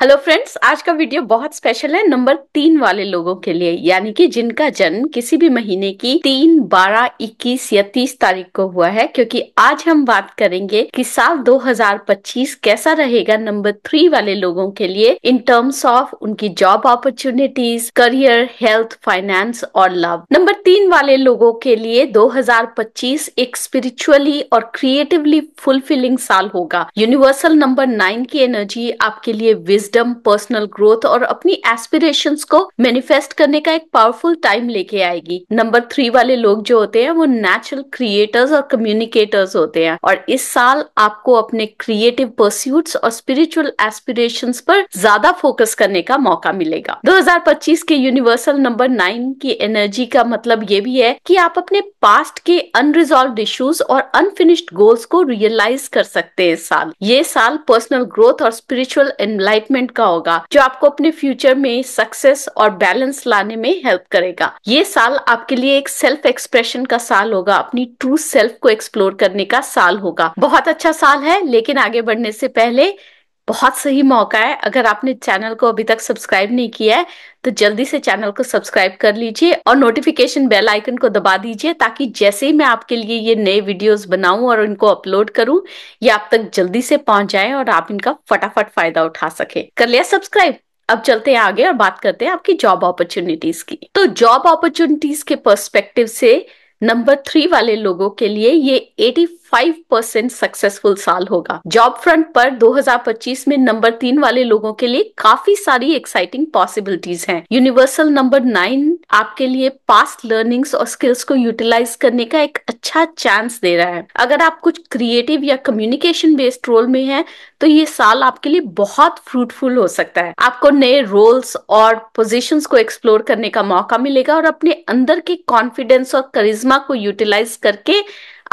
Hello friends, आज का video बहुत स्पेशल है नंबर 3 वाले लोगों के लिए, यानी कि जिनका जन्म किसी भी महीने की 3, 12, 21 या 30 तारीख को हुआ है। क्योंकि आज हम बात करेंगे कि साल 2025 कैसा रहेगा नंबर 3 वाले लोगों के लिए इन टर्म्स ऑफ उनकी job opportunities, career, health, finance और लव। नंबर 3 वाले लोगों के लिए 2025 एक स्पिरिचुअली और क्रिएटिवली फुलफिलिंग साल होगा। यूनिवर्सल नंबर 9 की एनर्जी आपके लिए विजडम, पर्सनल ग्रोथ और अपनी एस्पिरेशंस को मैनिफेस्ट करने का एक पावरफुल टाइम लेके आएगी। नंबर 3 वाले लोग जो होते हैं वो नेचुरल क्रिएटर्स और कम्युनिकेटर्स होते हैं और इस साल आपको अपने क्रिएटिव परस्यूट्स और स्पिरिचुअल एस्पिरेशंस पर ज्यादा फोकस करने का मौका मिलेगा। 2025 के यूनिवर्सल नंबर 9 की एनर्जी का मतलब ये भी है कि आप अपने पास्ट के अनरिजॉल्व्ड इश्यूज और अनफिनिश्ड गोल्स को रियलाइज कर सकते हैं। इस साल ये साल पर्सनल ग्रोथ और स्पिरिचुअल एनलाइटमेंट का होगा, जो आपको अपने फ्यूचर में सक्सेस और बैलेंस लाने में हेल्प करेगा। ये साल आपके लिए एक सेल्फ एक्सप्रेशन का साल होगा, अपनी ट्रू सेल्फ को एक्सप्लोर करने का साल होगा। बहुत अच्छा साल है, लेकिन आगे बढ़ने से पहले बहुत सही मौका है। अगर आपने चैनल को अभी तक सब्सक्राइब नहीं किया है तो जल्दी से चैनल को सब्सक्राइब कर लीजिए और नोटिफिकेशन बेल आइकन को दबा दीजिए, ताकि जैसे ही मैं आपके लिए ये नए वीडियोस बनाऊं और इनको अपलोड करूं, ये आप तक जल्दी से पहुंच जाए और आप इनका फटाफट फायदा उठा सके। कर लिया सब्सक्राइब? अब चलते हैं आगे और बात करते हैं आपकी जॉब अपॉर्चुनिटीज की। तो जॉब अपॉर्चुनिटीज के पर्सपेक्टिव से नंबर 3 वाले लोगों के लिए ये 85% सक्सेसफुल साल होगा। जॉब फ्रंट पर 2025 में नंबर 3 वाले लोगों के लिए काफी सारी एक्साइटिंग पॉसिबिलिटीज हैं। यूनिवर्सल नंबर 9 आपके लिए पास्ट लर्निंग्स और स्किल्स को यूटिलाइज करने का एक अच्छा चांस दे रहा है। अगर आप कुछ क्रिएटिव या कम्युनिकेशन बेस्ड रोल में हैं तो ये साल आपके लिए बहुत फ्रूटफुल हो सकता है। आपको नए रोल्स और पोजीशंस को एक्सप्लोर करने का मौका मिलेगा और अपने अंदर के कॉन्फिडेंस और करिश्मा को यूटिलाइज करके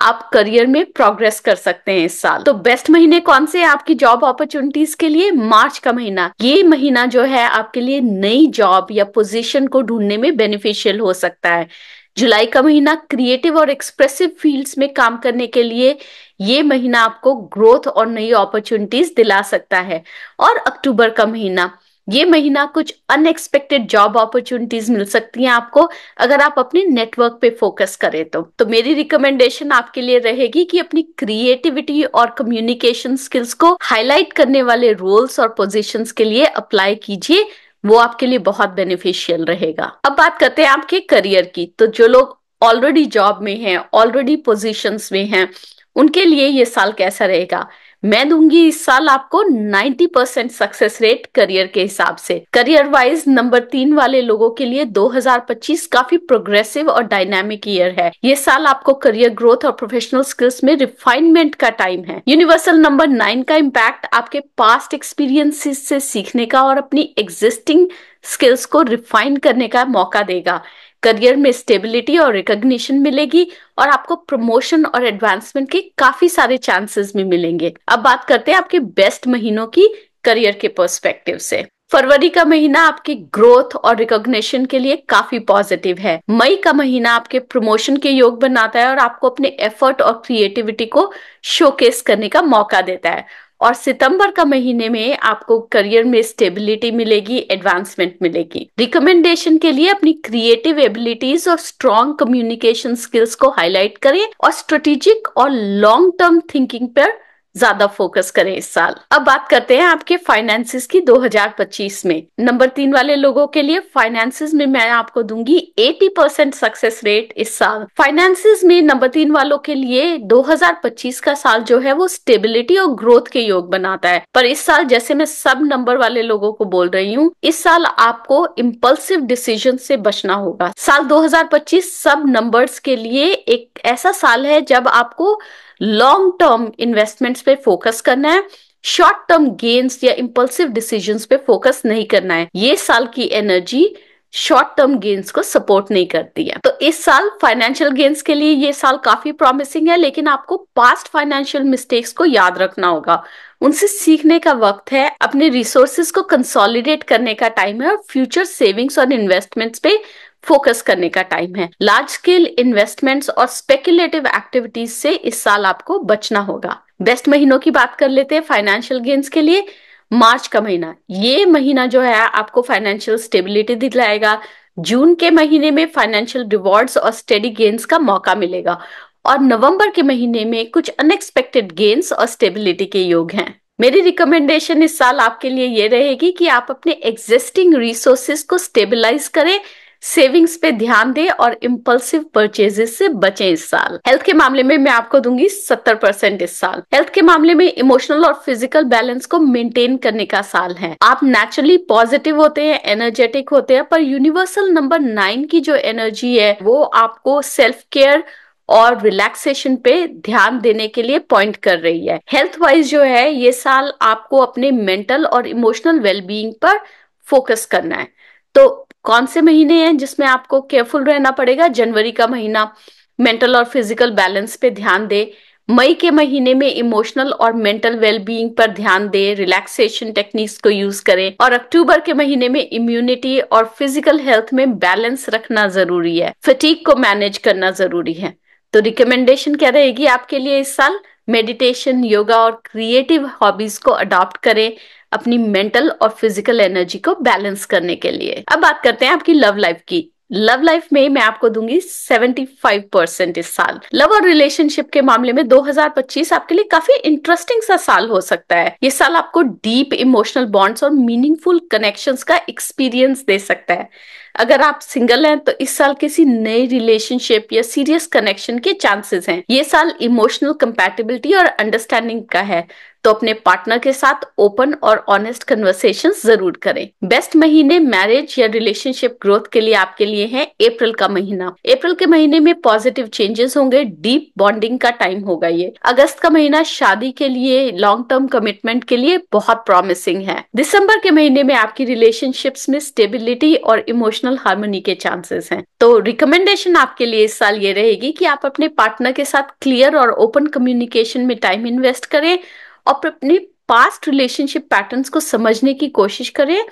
आप करियर में प्रोग्रेस कर सकते हैं इस साल। तो बेस्ट महीने कौन से आपकी जॉब अपॉर्चुनिटीज के लिए? मार्च का महीना। ये महीना जो है आपके लिए नई जॉब या पोजीशन को ढूंढने में बेनिफिशियल हो सकता है। जुलाई का महीना क्रिएटिव और एक्सप्रेसिव फील्ड्स में काम करने के लिए ये महीना आपको ग्रोथ और नई अपॉर्चुनिटीज दिला सकता है। और अक्टूबर का महीना, ये महीना कुछ अनएक्सपेक्टेड जॉब अपॉर्चुनिटीज मिल सकती हैं आपको, अगर आप अपने नेटवर्क पे फोकस करें तो मेरी रिकमेंडेशन आपके लिए रहेगी कि अपनी क्रिएटिविटी और कम्युनिकेशन स्किल्स को हाईलाइट करने वाले रोल्स और पोजीशंस के लिए अप्लाई कीजिए, वो आपके लिए बहुत बेनिफिशियल रहेगा। अब बात करते हैं आपके करियर की। तो जो लोग ऑलरेडी जॉब में हैं, ऑलरेडी पोजीशंस में हैं, उनके लिए ये साल कैसा रहेगा? मैं दूंगी इस साल आपको 90% सक्सेस रेट करियर के हिसाब से। करियर वाइज नंबर 3 वाले लोगों के लिए 2025 काफी प्रोग्रेसिव और डायनामिक ईयर है। ये साल आपको करियर ग्रोथ और प्रोफेशनल स्किल्स में रिफाइनमेंट का टाइम है। यूनिवर्सल नंबर 9 का इम्पैक्ट आपके पास्ट एक्सपीरियंसेस से सीखने का और अपनी एग्जिस्टिंग स्किल्स को रिफाइन करने का मौका देगा। करियर में स्टेबिलिटी और रिकॉग्निशन मिलेगी और आपको प्रमोशन और एडवांसमेंट के काफी सारे चांसेस भी मिलेंगे। अब बात करते हैं आपके बेस्ट महीनों की करियर के पर्सपेक्टिव से। फरवरी का महीना आपकी ग्रोथ और रिकॉग्निशन के लिए काफी पॉजिटिव है। मई का महीना आपके प्रमोशन के योग बनाता है और आपको अपने एफर्ट और क्रिएटिविटी को शोकेस करने का मौका देता है। और सितंबर का महीने में आपको करियर में स्टेबिलिटी मिलेगी, एडवांसमेंट मिलेगी। रिकमेंडेशन के लिए अपनी क्रिएटिव एबिलिटीज और स्ट्रॉन्ग कम्युनिकेशन स्किल्स को हाईलाइट करें और स्ट्रेटेजिक और लॉन्ग टर्म थिंकिंग पर ज्यादा फोकस करें इस साल। अब बात करते हैं आपके फाइनेंसिस की 2025 में। नंबर 3 वाले लोगों के लिए फाइनेंसिस में मैं आपको दूंगी 80% सक्सेस रेट इस साल। फाइनेंसिस में नंबर 3 वालों के लिए 2025 का साल जो है वो स्टेबिलिटी और ग्रोथ के योग बनाता है। पर इस साल, जैसे मैं सब नंबर वाले लोगों को बोल रही हूँ, इस साल आपको इम्पल्सिव डिसीजन से बचना होगा। साल 2025 सब नंबर्स के लिए एक ऐसा साल है जब आपको लॉन्ग टर्म इन्वेस्टमेंट्स पे फोकस करना है, शॉर्ट टर्म गेन्स या इंपल्सिव डिसीजंस पे फोकस नहीं करना है। ये साल की एनर्जी शॉर्ट टर्म गेन्स को सपोर्ट नहीं करती है। तो इस साल फाइनेंशियल गेन्स के लिए ये साल काफी प्रॉमिसिंग है, लेकिन आपको पास्ट फाइनेंशियल मिस्टेक्स को याद रखना होगा, उनसे सीखने का वक्त है। अपने रिसोर्सेज को कंसोलिडेट करने का टाइम है और फ्यूचर सेविंग्स और इन्वेस्टमेंट्स पे फोकस करने का टाइम है। लार्ज स्केल इन्वेस्टमेंट्स और स्पेकुलेटिव एक्टिविटीज से इस साल आपको बचना होगा। बेस्ट महीनों की बात कर लेते हैं फाइनेंशियल गेन्स के लिए। मार्च का महीना, ये महीना जो है आपको फाइनेंशियल स्टेबिलिटी दिलाएगा। जून के महीने में फाइनेंशियल रिवॉर्ड्स और स्टेडी गेन्स का मौका मिलेगा। और नवंबर के महीने में कुछ अनएक्सपेक्टेड गेन्स और स्टेबिलिटी के योग हैं। मेरी रिकमेंडेशन इस साल आपके लिए ये रहेगी कि आप अपने एग्जिस्टिंग रिसोर्सेज को स्टेबलाइज करें, सेविंग्स पे ध्यान दें और इम्पल्सिव परचेजेस से बचें इस साल। हेल्थ के मामले में मैं आपको दूंगी 70% इस साल। हेल्थ के मामले में इमोशनल और फिजिकल बैलेंस को मेंटेन करने का साल है। आप नेचुरली पॉजिटिव होते हैं, एनर्जेटिक होते हैं, पर यूनिवर्सल नंबर 9 की जो एनर्जी है वो आपको सेल्फ केयर और रिलैक्सेशन पे ध्यान देने के लिए पॉइंट कर रही है। हेल्थ वाइज जो है ये साल आपको अपने मेंटल और इमोशनल वेलबींग पर फोकस करना है। तो कौन से महीने हैं जिसमें आपको केयरफुल रहना पड़ेगा? जनवरी का महीना मेंटल और फिजिकल बैलेंस पे ध्यान दे। मई के महीने में इमोशनल और मेंटल वेलबींग पर ध्यान दे, रिलैक्सेशन टेक्निक्स को यूज करें। और अक्टूबर के महीने में इम्यूनिटी और फिजिकल हेल्थ में बैलेंस रखना जरूरी है, फटीग को मैनेज करना जरूरी है। तो रिकमेंडेशन क्या रहेगी आपके लिए इस साल? मेडिटेशन, योगा और क्रिएटिव हॉबीज को अडॉप्ट करें अपनी मेंटल और फिजिकल एनर्जी को बैलेंस करने के लिए। अब बात करते हैं आपकी लव लाइफ की। लव लाइफ में मैं आपको दूंगी 75% इस साल। लव और रिलेशनशिप के मामले में 2025 आपके लिए काफी इंटरेस्टिंग सा साल हो सकता है। ये साल आपको डीप इमोशनल बॉन्ड्स और मीनिंगफुल कनेक्शंस का एक्सपीरियंस दे सकता है। अगर आप सिंगल हैं तो इस साल किसी नई रिलेशनशिप या सीरियस कनेक्शन के चांसेस हैं। ये साल इमोशनल कंपैटिबिलिटी और अंडरस्टैंडिंग का है, तो अपने पार्टनर के साथ ओपन और ऑनेस्ट कन्वर्सेशंस जरूर करें। बेस्ट महीने मैरिज या रिलेशनशिप ग्रोथ के लिए आपके लिए है अप्रैल का महीना। अप्रैल के महीने में पॉजिटिव चेंजेस होंगे, डीप बॉन्डिंग का टाइम होगा ये। अगस्त का महीना शादी के लिए, लॉन्ग टर्म कमिटमेंट के लिए बहुत प्रॉमिसिंग है। दिसंबर के महीने में आपकी रिलेशनशिप्स में स्टेबिलिटी और इमोशनल हार्मनी के चांसेस हैं। तो रिकमेंडेशन आपके लिए इस साल ये रहेगी कि आप अपने पार्टनर के साथ क्लियर और ओपन कम्युनिकेशन में टाइम इन्वेस्ट करें और अपने पास्ट रिलेशनशिप पैटर्न्स को समझने की कोशिश करें,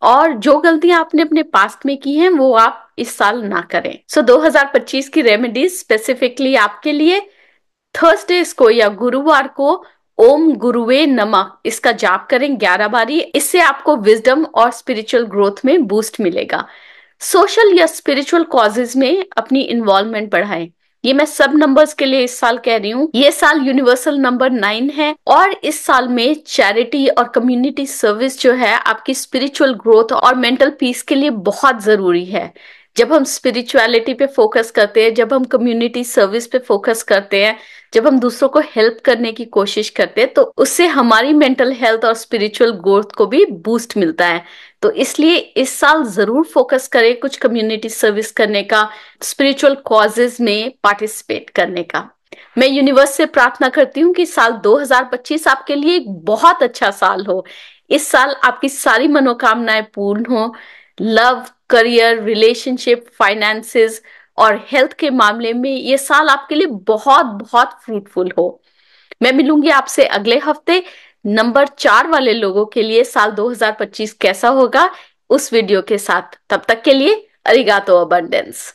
और जो गलतियां आपने अपने पास्ट में की हैं वो आप इस साल ना करें। 2025 की रेमेडीज स्पेसिफिकली आपके लिए, थर्सडेज को या गुरुवार को ओम गुरुवे नमः इसका जाप करें 11 बारी। इससे आपको विजडम और स्पिरिचुअल ग्रोथ में बूस्ट मिलेगा। सोशल या स्पिरिचुअल कॉजेज में अपनी इन्वॉल्वमेंट बढ़ाएं। ये मैं सब नंबर्स के लिए इस साल कह रही हूँ। ये साल यूनिवर्सल नंबर 9 है और इस साल में चैरिटी और कम्युनिटी सर्विस जो है आपकी स्पिरिचुअल ग्रोथ और मेंटल पीस के लिए बहुत जरूरी है। जब हम स्पिरिचुअलिटी पे फोकस करते हैं, जब हम कम्युनिटी सर्विस पे फोकस करते हैं, जब हम दूसरों को हेल्प करने की कोशिश करते हैं, तो उससे हमारी मेंटल हेल्थ और स्पिरिचुअल ग्रोथ को भी बूस्ट मिलता है। तो इसलिए इस साल जरूर फोकस करें कुछ कम्युनिटी सर्विस करने का, स्पिरिचुअल कॉजेज में पार्टिसिपेट करने का। मैं यूनिवर्स से प्रार्थना करती हूँ कि साल 2025 आपके लिए एक बहुत अच्छा साल हो। इस साल आपकी सारी मनोकामनाएं पूर्ण हो। लव, करियर, रिलेशनशिप, फाइनेंसेस और हेल्थ के मामले में ये साल आपके लिए बहुत बहुत फ्रूटफुल हो। मैं मिलूंगी आपसे अगले हफ्ते नंबर 4 वाले लोगों के लिए साल 2025 कैसा होगा उस वीडियो के साथ। तब तक के लिए अरिगातो अबंडेंस।